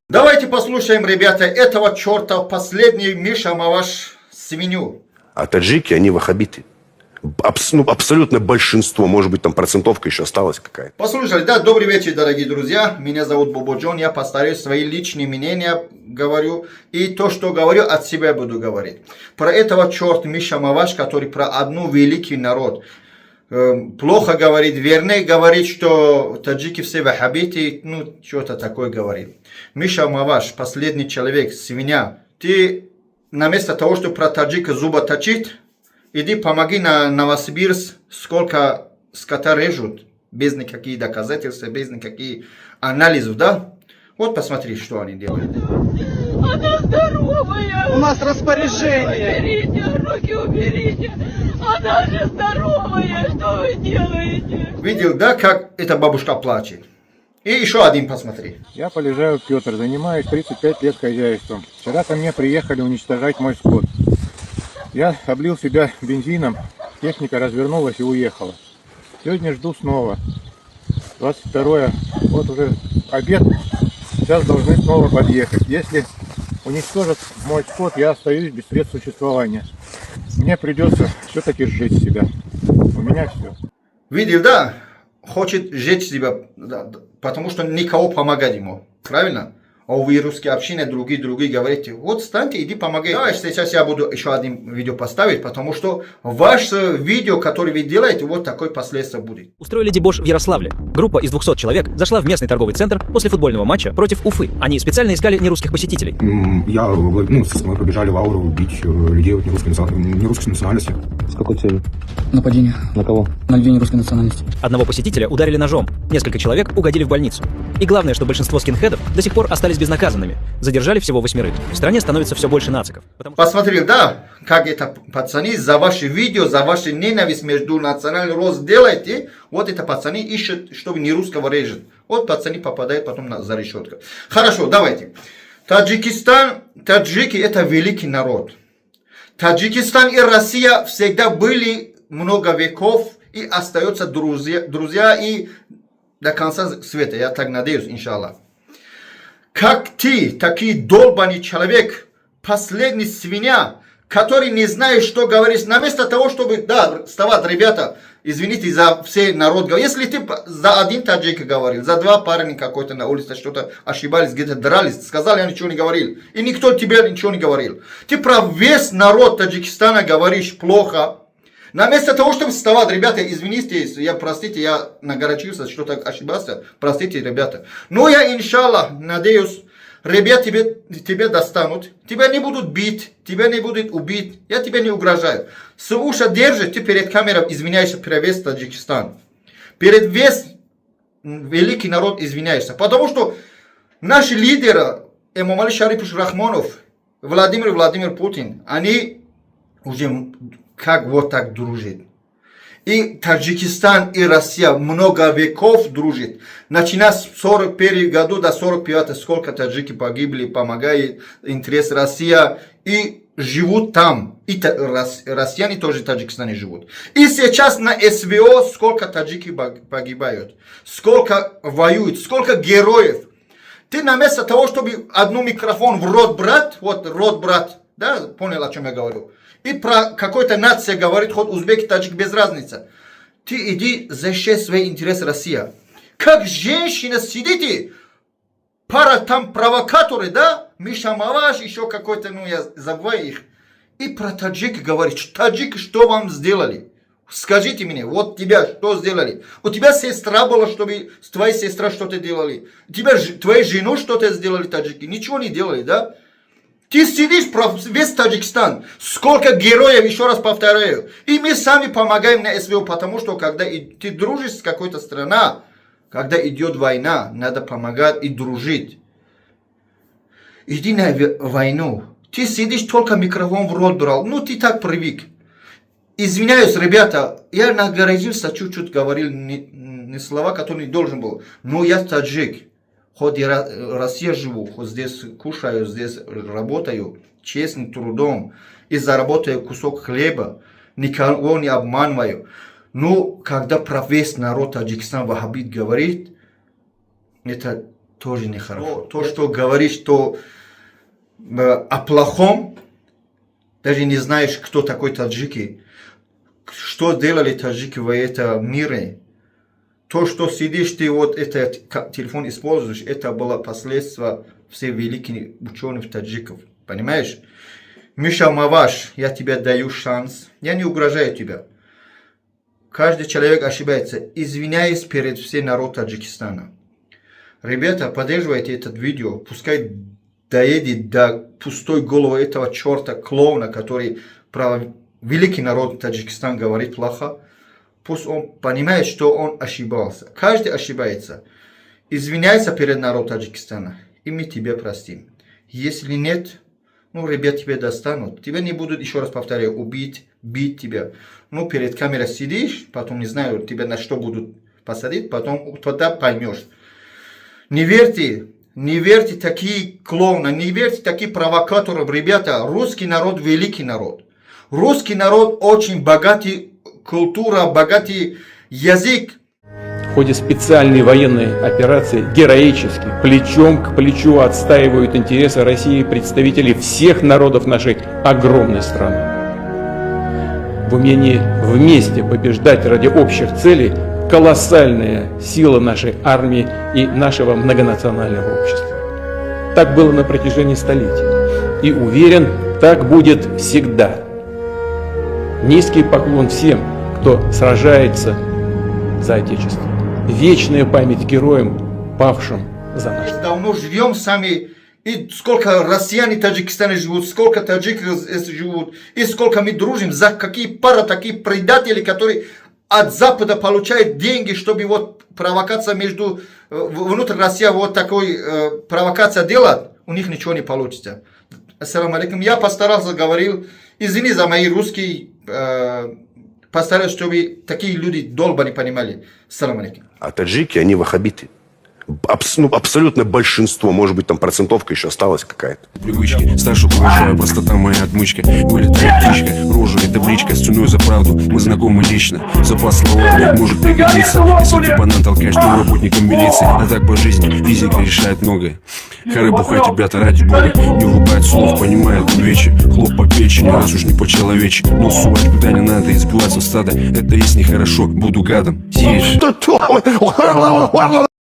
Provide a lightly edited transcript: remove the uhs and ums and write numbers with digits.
Давайте послушаем, ребята, этого черта, последний Миша Маваш свинью. А таджики, они ваххабиты. Абсолютное большинство, может быть, там процентовка еще осталась какая-то. Послушали, да, добрый вечер, дорогие друзья. Меня зовут Бобо Джон, я постараюсь свои личные мнения говорю. И то, что говорю, от себя буду говорить. Про этого черта Миша Маваш, который про одну великий народ. Плохо говорит, вернее говорит, что таджики все ваххабиты, ну, что-то такое говорит. Миша Маваш, последний человек, свинья. Ты вместо того, чтобы про таджика зуба точить, иди помоги на Новосибирск, сколько скота режут, без никаких доказательств, без никаких анализов, да? Вот посмотри, что они делают. Она здоровая! У нас распоряжение! Уберите, руки уберите! Она же здоровая! Что вы делаете? Видел, да, как эта бабушка плачет? И еще один посмотри. Я Полежаев Петр, занимаюсь 35 лет хозяйством. Вчера ко мне приехали уничтожать мой скот. Я облил себя бензином, техника развернулась и уехала. Сегодня жду снова. 22-е, вот уже обед, сейчас должны снова подъехать. Если уничтожат мой скот, я остаюсь без средств существования. Мне придется все-таки сжечь себя. У меня все. Видел, да? Хочет сжечь себя, да, потому что никого помогать ему. Правильно? А вы русские общины, другие говорите, вот встаньте, иди помогай. Да, сейчас я буду еще один видео поставить, потому что ваше видео, которое вы делаете, вот такое последствие будет. Устроили дебош в Ярославле. Группа из 200 человек зашла в местный торговый центр после футбольного матча против Уфы. Они специально искали нерусских посетителей. Мы побежали в Ауру бить людей нерусской национальности. С какой целью? Нападение. На кого? На людей нерусской национальности. Одного посетителя ударили ножом. Несколько человек угодили в больницу. И главное, что большинство скинхедов до сих пор остались безнаказанными. Задержали всего 8. В стране становится все больше нациков. Посмотрел, да, как это пацаны за ваши видео, за ваши ненависть между национальным рост делаете, вот это пацаны ищут, чтобы не русского режет. Вот пацаны попадают потом за решетку. Хорошо, давайте. Таджикистан, таджики это великий народ. Таджикистан и Россия всегда были много веков и остаются друзья и до конца света. Я так надеюсь, иншаллах. Как ты, такой долбанный человек, последний свинья, который не знает, что говорить, вместо того, чтобы, да, вставать, ребята, извините за все народ, если ты за один таджик говорил, за 2 парня какой-то на улице что-то ошибались, где-то дрались, сказали, я ничего не говорил, и никто тебе ничего не говорил. Ты про весь народ Таджикистана говоришь плохо. Вместо того, чтобы вставать, ребята, извините, простите, я нагорячился, что-то ошибался, простите, ребята. Но я, иншаллах, надеюсь, ребят тебя достанут, тебя не будут бить, тебя не будут убить, я тебе не угрожаю. С уша держи, ты перед камерой извиняешься перед весь Таджикистан. Перед весь великий народ извиняешься. Потому что наши лидеры, Эмомали Шарипович Рахмонов, Владимир Путин, они уже как вот так дружат. И Таджикистан и Россия много веков дружат. Начиная с 41 году до 45 сколько таджики погибли, помогает интерес Россия и живут там. И россияне тоже в Таджикистане живут. И сейчас на СВО сколько таджики погибают, сколько воюют, сколько героев. Ты вместо того, чтобы одну микрофон в рот брать, вот рот брать, да, понял, о чем я говорю. И про какой-то нация говорит, хоть узбеки, таджик, без разницы. Ты иди защищай свои интересы Россия. Как женщина сидите, пара там провокаторы, да, Миша Маваш, еще какой-то, ну я забываю их. И про таджик говорит, таджик, что вам сделали? Скажите мне, вот тебя что сделали? У тебя сестра была, чтобы с твоей сестрой что-то делали. У тебя твоей жену что-то сделали таджики. Ничего не делали, да? Ты сидишь про весь Таджикистан. Сколько героев, еще раз повторяю. И мы сами помогаем на СВО, потому что когда ты дружишь с какой-то страной, когда идет война, надо помогать и дружить. Иди на войну. Ты сидишь, только микрофон в рот брал. Ну, ты так привык. Извиняюсь, ребята, я нагородился, чуть-чуть говорил не слова, которые не должен был. Но я таджик. Хоть я в России живу, хоть здесь кушаю, здесь работаю, честным трудом, и заработаю кусок хлеба, никого не обманываю. Но когда про весь народ Таджикистана ваххабит говорит, это тоже нехорошо. То, что говоришь, что о плохом, даже не знаешь, кто такой таджики, что делали таджики в этом мире. То, что сидишь, ты вот этот телефон используешь, это было последствие всех великих ученых таджиков. Понимаешь? Миша Маваш, я тебе даю шанс. Я не угрожаю тебе. Каждый человек ошибается. Извиняюсь перед всем народом Таджикистана. Ребята, поддерживайте это видео. Пускай доедет до пустой головы этого черта клоуна, который про великий народ Таджикистана говорит плохо. Пусть он понимает, что он ошибался. Каждый ошибается. Извиняйся перед народом Таджикистана. И мы тебя простим. Если нет, ну, ребят тебя достанут. Тебя не будут, еще раз повторяю, убить, бить тебя. Ну, перед камерой сидишь, потом, не знаю, тебя на что будут посадить, потом тогда поймешь. Не верьте такие клоуны, не верьте такие провокаторы. Ребята, русский народ великий народ. Русский народ очень богатый культура, богатый язык. В ходе специальной военной операции героически, плечом к плечу отстаивают интересы России представители всех народов нашей огромной страны. В умении вместе побеждать ради общих целей колоссальная сила нашей армии и нашего многонационального общества. Так было на протяжении столетий. И уверен, так будет всегда. Низкий поклон всем, кто сражается за Отечество. Вечная память героям, павшим за наш народ. Давно живем сами, и сколько россиян в Таджикистане живут, сколько таджиков живут, и сколько мы дружим, за какие пара такие предатели, которые от Запада получают деньги, чтобы вот провокация между, внутри России вот такой провокация делать, у них ничего не получится. Ассаламу алейкум. Я постарался, говорил, извини за мои русские, постараюсь, чтобы такие люди долго не понимали. Ассаламу алейкум. А таджики, они ваххабиты. Абсолютное большинство, может быть, там процентовка еще осталась какая-то. Привычки, старших уважаю, простота моя отмычка. Вылетает птичка, рожа и табличка. С ценой за правду, мы знакомы лично. Запас слова может пригодиться, если ты банан толкаешь, то работником милиции. А так по жизни, физика решает многое. Хоры бухать, ребята, ради бога. Не врубает слов, понимает вечер. Хлоп по печени, раз уж не по-человече. Но сувать куда не надо, избиваться в стадо. Это есть нехорошо, буду гадом. Тише.